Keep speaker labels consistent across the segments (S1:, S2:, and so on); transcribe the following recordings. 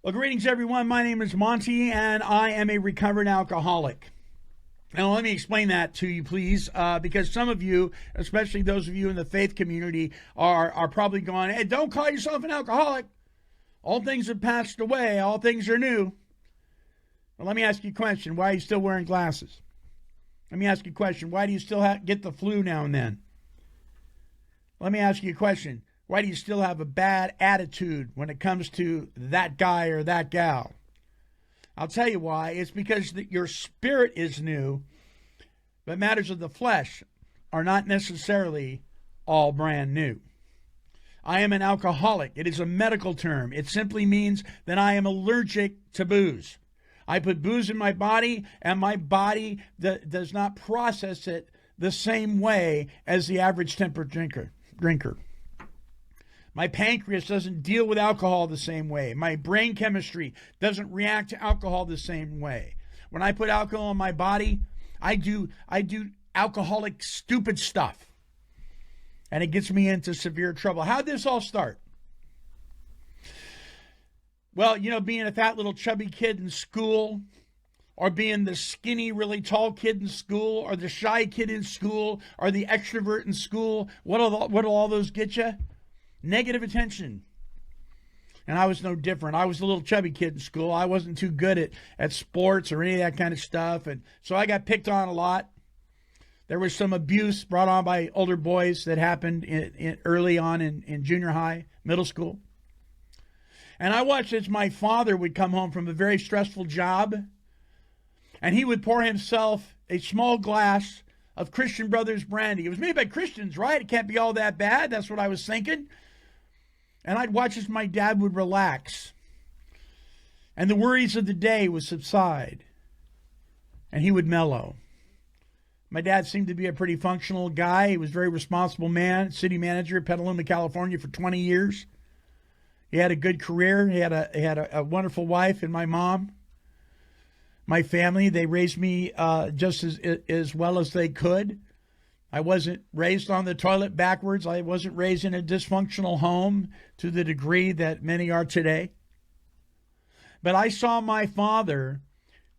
S1: Well, greetings, everyone. My name is Monty, and I am a recovered alcoholic. Now, let me explain that to you, please, because some of you, especially those of you in the faith community, are probably going, hey, don't call yourself an alcoholic. All things have passed away. All things are new. Well, let me ask you a question. Why are you still wearing glasses? Let me ask you a question. Why do you still get the flu now and then? Let me ask you a question. Why do you still have a bad attitude when it comes to that guy or that gal? I'll tell you why. It's because your spirit is new, but matters of the flesh are not necessarily all brand new. I am an alcoholic. It is a medical term. It simply means that I am allergic to booze. I put booze in my body, and my body does not process it the same way as the average temperate drinker. My pancreas doesn't deal with alcohol the same way. My brain chemistry doesn't react to alcohol the same way. When I put alcohol in my body, I do alcoholic stupid stuff. And it gets me into severe trouble. How'd this all start? Well, being a fat little chubby kid in school, or being the skinny, really tall kid in school, or the shy kid in school, or the extrovert in school, what'll all those get you? Negative attention. And I was no different. I was a little chubby kid in school. I wasn't too good at sports or any of that kind of stuff. And so I got picked on a lot. There was some abuse brought on by older boys that happened early on in junior high, middle school. And I watched as my father would come home from a very stressful job, and he would pour himself a small glass of Christian Brothers brandy. It was made by Christians, right? It can't be all that bad. That's what I was thinking. And I'd watch as my dad would relax, and the worries of the day would subside, and he would mellow. My dad seemed to be a pretty functional guy. He was a very responsible man, city manager of Petaluma, California for 20 years. He had a good career. He had a wonderful wife and my mom. My family, they raised me just as well as they could. I wasn't raised on the toilet backwards. I wasn't raised in a dysfunctional home to the degree that many are today. But I saw my father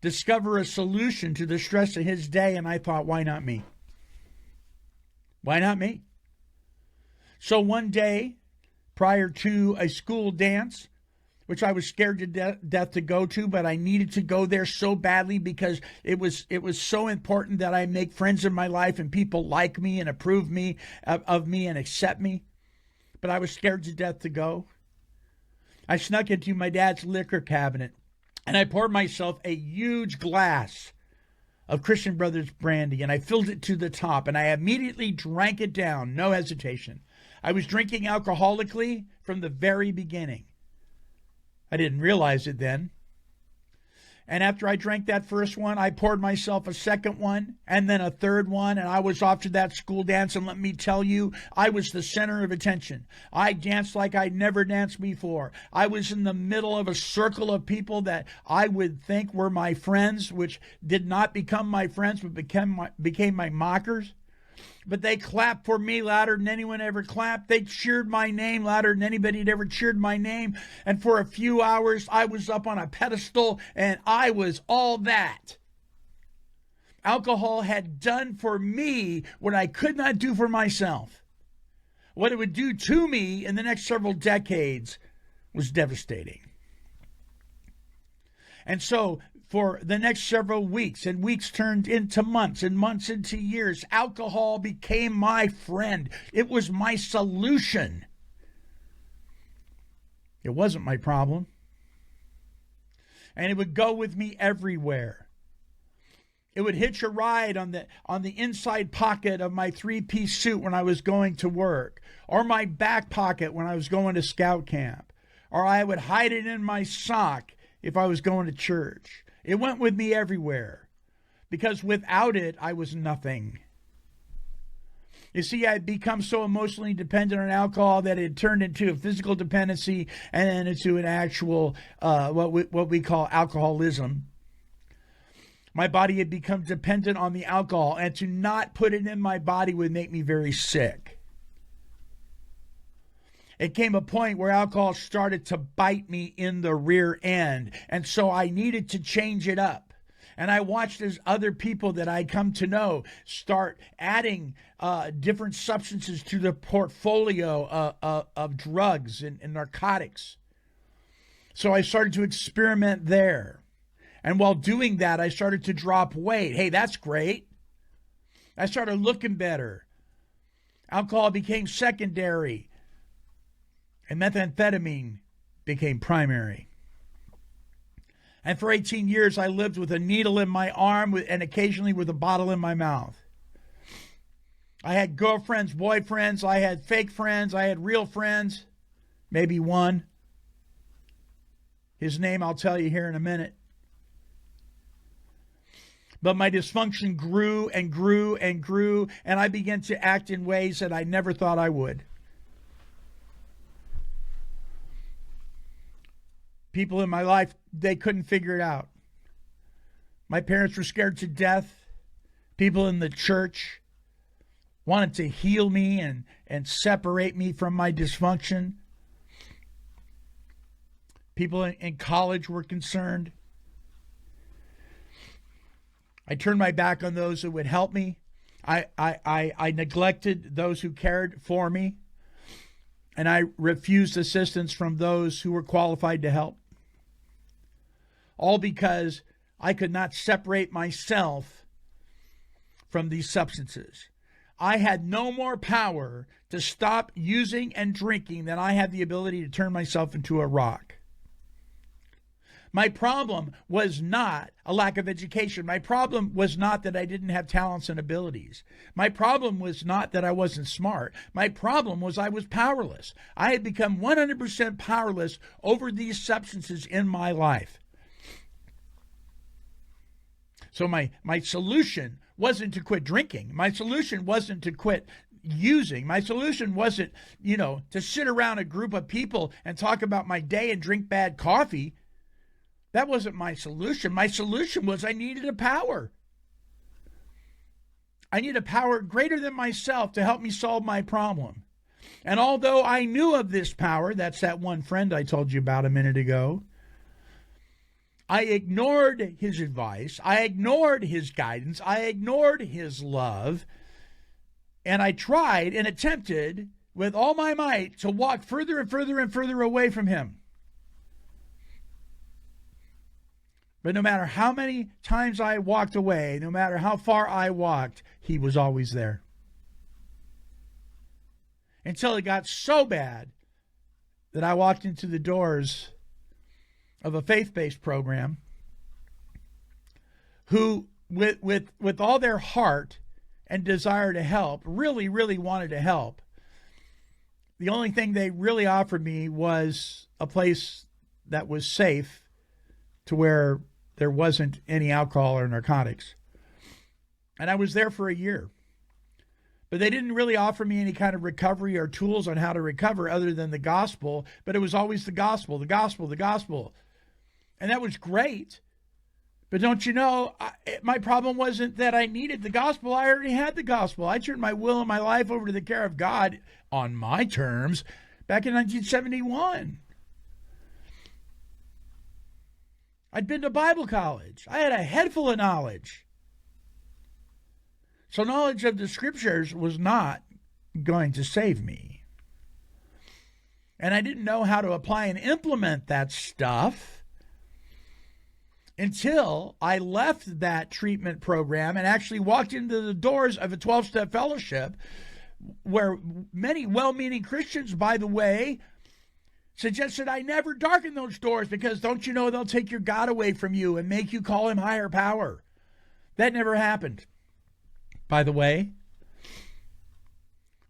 S1: discover a solution to the stress of his day, and I thought, why not me? Why not me? So one day, prior to a school dance, which I was scared to death to go to, but I needed to go there so badly because it was so important that I make friends in my life and people like me and approve of me and accept me. But I was scared to death to go. I snuck into my dad's liquor cabinet and I poured myself a huge glass of Christian Brothers brandy, and I filled it to the top, and I immediately drank it down, no hesitation. I was drinking alcoholically from the very beginning. I didn't realize it then. And after I drank that first one, I poured myself a second one and then a third one, and I was off to that school dance, and let me tell you, I was the center of attention. I danced like I'd never danced before. I was in the middle of a circle of people that I would think were my friends, which did not become my friends, but became my mockers. But they clapped for me louder than anyone ever clapped. They cheered my name louder than anybody had ever cheered my name. And for a few hours, I was up on a pedestal, and I was all that. Alcohol had done for me what I could not do for myself. What it would do to me in the next several decades was devastating. And so for the next several weeks, and weeks turned into months, and months into years, alcohol became my friend. It was my solution. It wasn't my problem. And it would go with me everywhere. It would hitch a ride on the inside pocket of my three-piece suit when I was going to work, or my back pocket when I was going to scout camp, or I would hide it in my sock if I was going to church. It went with me everywhere, because without it, I was nothing. You see, I had become so emotionally dependent on alcohol that it turned into a physical dependency and then into an actual, what we call alcoholism. My body had become dependent on the alcohol, and to not put it in my body would make me very sick. It came a point where alcohol started to bite me in the rear end. And so I needed to change it up. And I watched as other people that I'd come to know start adding different substances to the portfolio of drugs and narcotics. So I started to experiment there. And while doing that, I started to drop weight. Hey, that's great. I started looking better. Alcohol became secondary. And methamphetamine became primary. And for 18 years, I lived with a needle in my arm and occasionally with a bottle in my mouth. I had girlfriends, boyfriends. I had fake friends. I had real friends. Maybe one. His name I'll tell you here in a minute. But my dysfunction grew and grew and grew, and I began to act in ways that I never thought I would. People in my life, they couldn't figure it out. My parents were scared to death. People in the church wanted to heal me and separate me from my dysfunction. People in college were concerned. I turned my back on those who would help me. I neglected those who cared for me. And I refused assistance from those who were qualified to help. All because I could not separate myself from these substances. I had no more power to stop using and drinking than I had the ability to turn myself into a rock. My problem was not a lack of education. My problem was not that I didn't have talents and abilities. My problem was not that I wasn't smart. My problem was I was powerless. I had become 100% powerless over these substances in my life. So my solution wasn't to quit drinking. My solution wasn't to quit using. My solution wasn't, to sit around a group of people and talk about my day and drink bad coffee. That wasn't my solution. My solution was I needed a power. I needed a power greater than myself to help me solve my problem. And although I knew of this power, that's that one friend I told you about a minute ago, I ignored his advice. I ignored his guidance. I ignored his love. And I tried and attempted with all my might to walk further and further and further away from him. But no matter how many times I walked away, no matter how far I walked, he was always there. Until it got so bad that I walked into the doors of a faith-based program who, with all their heart and desire to help, really, really wanted to help. The only thing they really offered me was a place that was safe to where there wasn't any alcohol or narcotics. And I was there for a year. But they didn't really offer me any kind of recovery or tools on how to recover other than the gospel. But it was always the gospel, the gospel, the gospel. And that was great. But don't you know, my problem wasn't that I needed the gospel. I already had the gospel. I turned my will and my life over to the care of God on my terms back in 1971. I'd been to Bible college. I had a head full of knowledge. So knowledge of the scriptures was not going to save me. And I didn't know how to apply and implement that stuff until I left that treatment program and actually walked into the doors of a 12-step fellowship where many well-meaning Christians, by the way, suggested I never darken those doors because don't you know they'll take your God away from you and make you call him higher power. That never happened, by the way.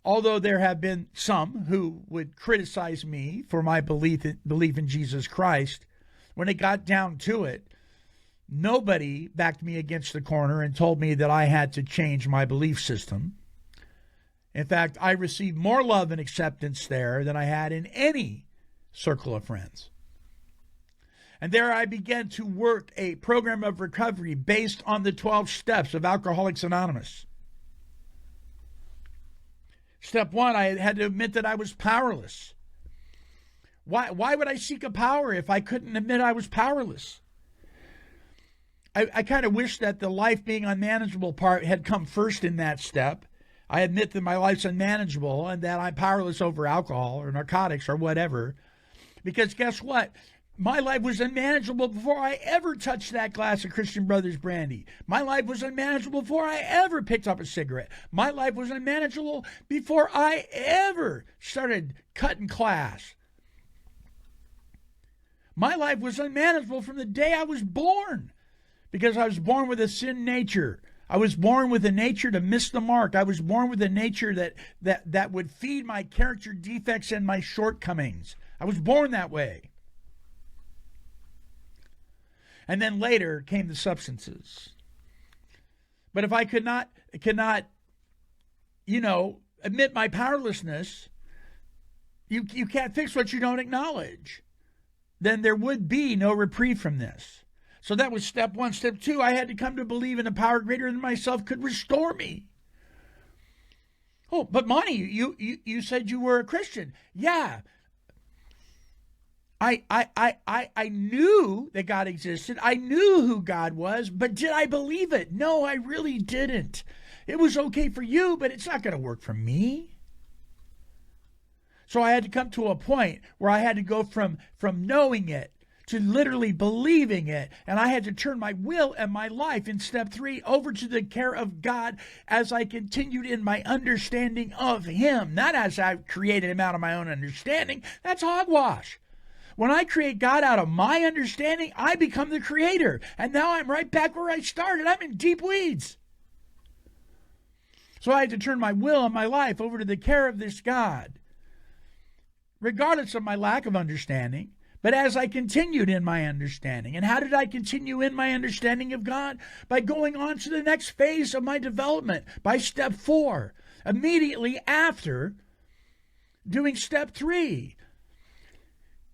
S1: Although there have been some who would criticize me for my belief in Jesus Christ, when it got down to it, nobody backed me against the corner and told me that I had to change my belief system. In fact, I received more love and acceptance there than I had in any circle of friends. And there I began to work a program of recovery based on the 12 steps of Alcoholics Anonymous. Step one, I had to admit that I was powerless. Why would I seek a power if I couldn't admit I was powerless? I kind of wish that the life being unmanageable part had come first in that step. I admit that my life's unmanageable and that I'm powerless over alcohol or narcotics or whatever. Because guess what? My life was unmanageable before I ever touched that glass of Christian Brothers brandy. My life was unmanageable before I ever picked up a cigarette. My life was unmanageable before I ever started cutting class. My life was unmanageable from the day I was born, because I was born with a sin nature. I was born with a nature to miss the mark. I was born with a nature that would feed my character defects and my shortcomings. I was born that way. And then later came the substances. But if I cannot, admit my powerlessness, you can't fix what you don't acknowledge. Then there would be no reprieve from this. So that was step one. Step two, I had to come to believe in a power greater than myself could restore me. Oh, but Monty, you said you were a Christian. Yeah. I knew that God existed. I knew who God was, but did I believe it? No, I really didn't. It was okay for you, but it's not going to work for me. So I had to come to a point where I had to go from knowing it to literally believing it. And I had to turn my will and my life in step three over to the care of God as I continued in my understanding of Him. Not as I created Him out of my own understanding. That's hogwash. When I create God out of my understanding, I become the creator. And now I'm right back where I started. I'm in deep weeds. So I had to turn my will and my life over to the care of this God, regardless of my lack of understanding. But as I continued in my understanding. And how did I continue in my understanding of God? By going on to the next phase of my development, by step 4, immediately after doing step 3.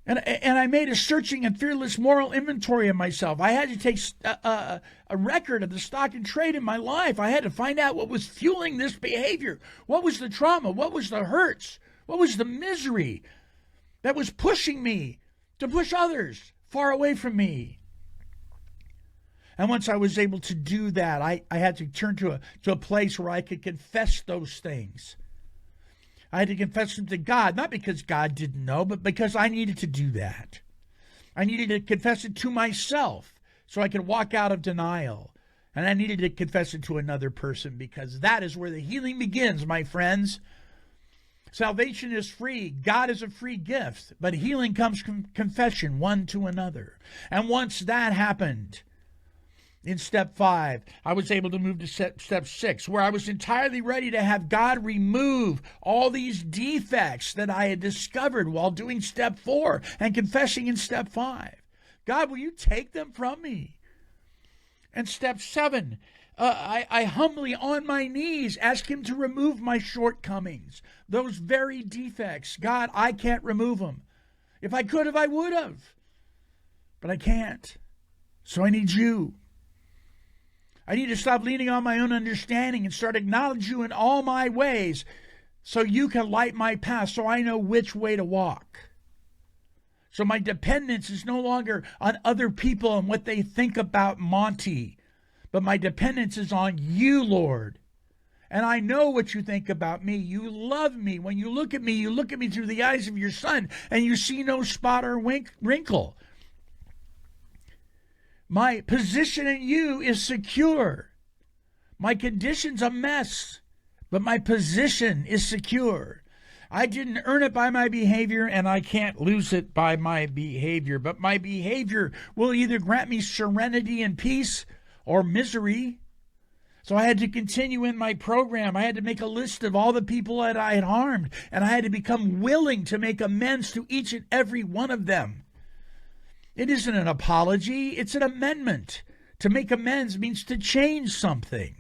S1: And I made a searching and fearless moral inventory of myself. I had to take a record of the stock and trade in my life. I had to find out what was fueling this behavior. What was the trauma? What was the hurts? What was the misery that was pushing me to push others far away from me? And once I was able to do that, I had to turn to a place where I could confess those things. I had to confess them to God, not because God didn't know, but because I needed to do that. I needed to confess it to myself so I could walk out of denial. And I needed to confess it to another person, because that is where the healing begins, my friends. Salvation is free. God is a free gift. But healing comes from confession one to another. And once that happened, in step 5, I was able to move to step 6, where I was entirely ready to have God remove all these defects that I had discovered while doing step 4 and confessing in step 5. God, will you take them from me? And step 7, I humbly on my knees ask Him to remove my shortcomings, those very defects. God, I can't remove them. If I could have, I would have. But I can't. So I need you. I need to stop leaning on my own understanding and start acknowledging you in all my ways so you can light my path, so I know which way to walk. So my dependence is no longer on other people and what they think about Monty, but my dependence is on you, Lord. And I know what you think about me. You love me. When you look at me through the eyes of your Son, and you see no spot or wrinkle. My position in you is secure. My condition's a mess, but my position is secure. I didn't earn it by my behavior, and I can't lose it by my behavior. But my behavior will either grant me serenity and peace or misery. So I had to continue in my program. I had to make a list of all the people that I had harmed, and I had to become willing to make amends to each and every one of them. It isn't an apology, it's an amendment. To make amends means to change something.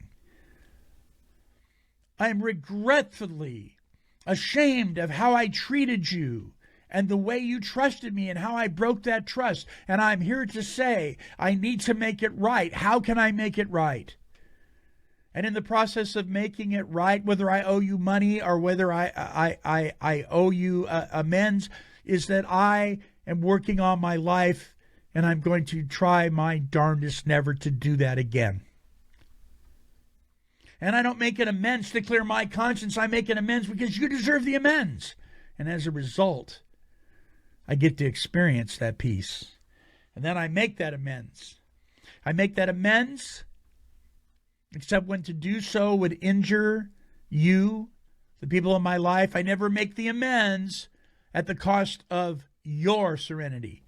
S1: I am regretfully ashamed of how I treated you and the way you trusted me and how I broke that trust. And I'm here to say I need to make it right. How can I make it right? And in the process of making it right, whether I owe you money or whether I owe you amends, is that I am working on my life, and I'm going to try my darndest never to do that again. And I don't make an amends to clear my conscience. I make an amends because you deserve the amends. And as a result, I get to experience that peace. And then I make that amends. I make that amends, except when to do so would injure you, the people in my life. I never make the amends at the cost of your serenity.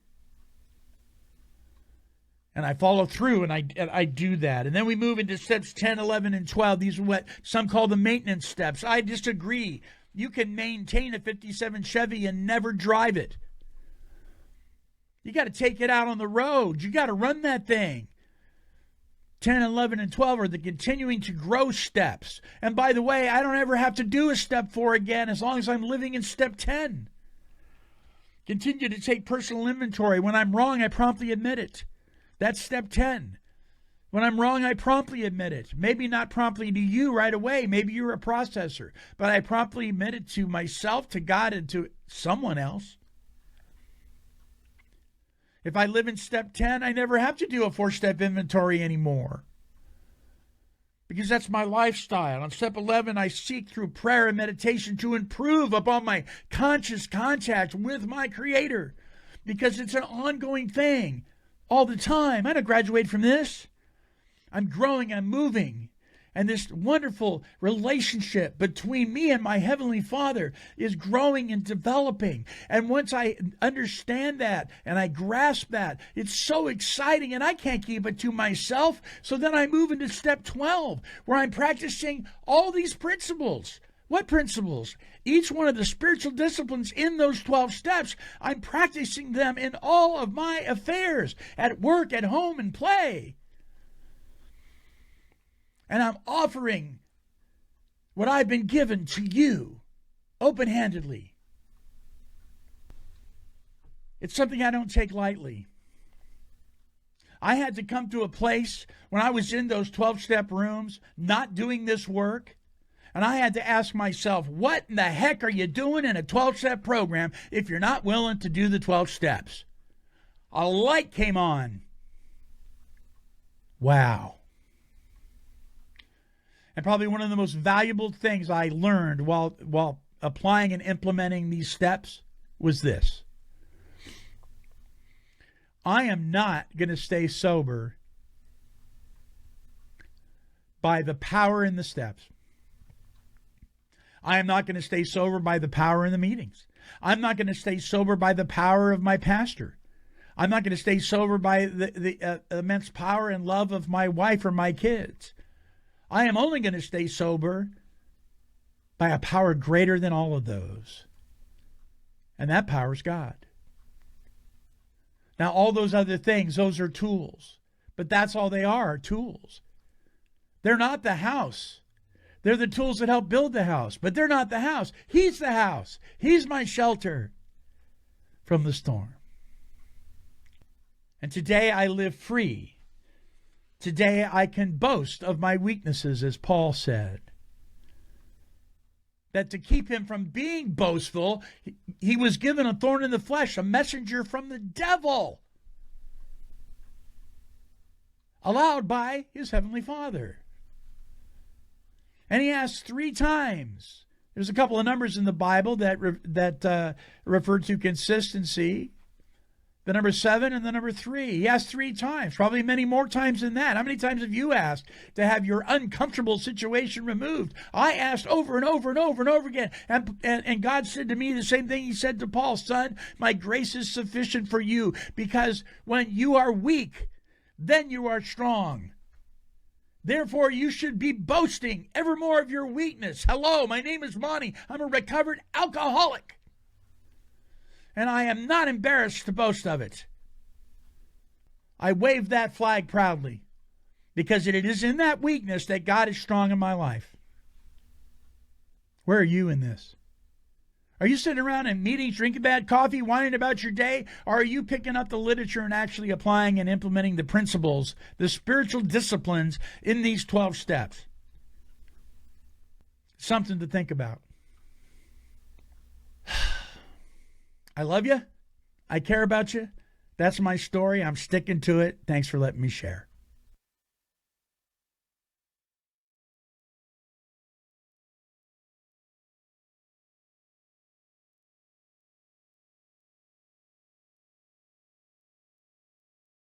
S1: And I follow through, and I do that. And then we move into steps 10, 11, and 12. These are what some call the maintenance steps. I disagree. You can maintain a 57 Chevy and never drive it. You got to take it out on the road. You got to run that thing. 10, 11, and 12 are the continuing to grow steps. And by the way, I don't ever have to do a step 4 again as long as I'm living in step 10. Continue to take personal inventory. When I'm wrong, I promptly admit it. That's step 10. When I'm wrong, I promptly admit it. Maybe not promptly to you right away. Maybe you're a processor. But I promptly admit it to myself, to God, and to someone else. If I live in step 10, I never have to do a 4-step inventory anymore, because that's my lifestyle. On step 11, I seek through prayer and meditation to improve upon my conscious contact with my Creator, because it's an ongoing thing all the time. I don't graduate from this. I'm growing, I'm moving. And this wonderful relationship between me and my Heavenly Father is growing and developing. And once I understand that and I grasp that, it's so exciting, and I can't keep it to myself. So then I move into step 12, where I'm practicing all these principles. What principles? Each one of the spiritual disciplines in those 12 steps, I'm practicing them in all of my affairs, at work, at home, and play. And I'm offering what I've been given to you open-handedly. It's something I don't take lightly. I had to come to a place when I was in those 12-step rooms, not doing this work, and I had to ask myself, what in the heck are you doing in a 12-step program if you're not willing to do the 12 steps? A light came on. Wow. And probably one of the most valuable things I learned while applying and implementing these steps was this. I am not going to stay sober by the power in the steps. I am not going to stay sober by the power in the meetings. I'm not going to stay sober by the power of my pastor. I'm not going to stay sober by the immense power and love of my wife or my kids. I am only going to stay sober by a power greater than all of those. And that power is God. Now, all those other things, those are tools. But that's all they are, tools. They're not the house. They're the tools that help build the house. But they're not the house. He's the house. He's my shelter from the storm. And today I live free. Today I can boast of my weaknesses, as Paul said. That to keep him from being boastful, he was given a thorn in the flesh, a messenger from the devil, allowed by his Heavenly Father. And he asked 3 times. There's a couple of numbers in the Bible that refer to consistency. The number 7 and the number 3. He asked 3 times, probably many more times than that. How many times have you asked to have your uncomfortable situation removed? I asked over and over and over and over again. And God said to me the same thing he said to Paul, son, my grace is sufficient for you, because when you are weak, then you are strong. Therefore, you should be boasting evermore of your weakness. Hello, my name is Monty. I'm a recovered alcoholic. And I am not embarrassed to boast of it. I wave that flag proudly, because it is in that weakness that God is strong in my life. Where are you in this? Are you sitting around in meetings, drinking bad coffee, whining about your day? Or are you picking up the literature and actually applying and implementing the principles, the spiritual disciplines in these 12 steps? Something to think about. I love you. I care about you. That's my story. I'm sticking to it. Thanks for letting me share.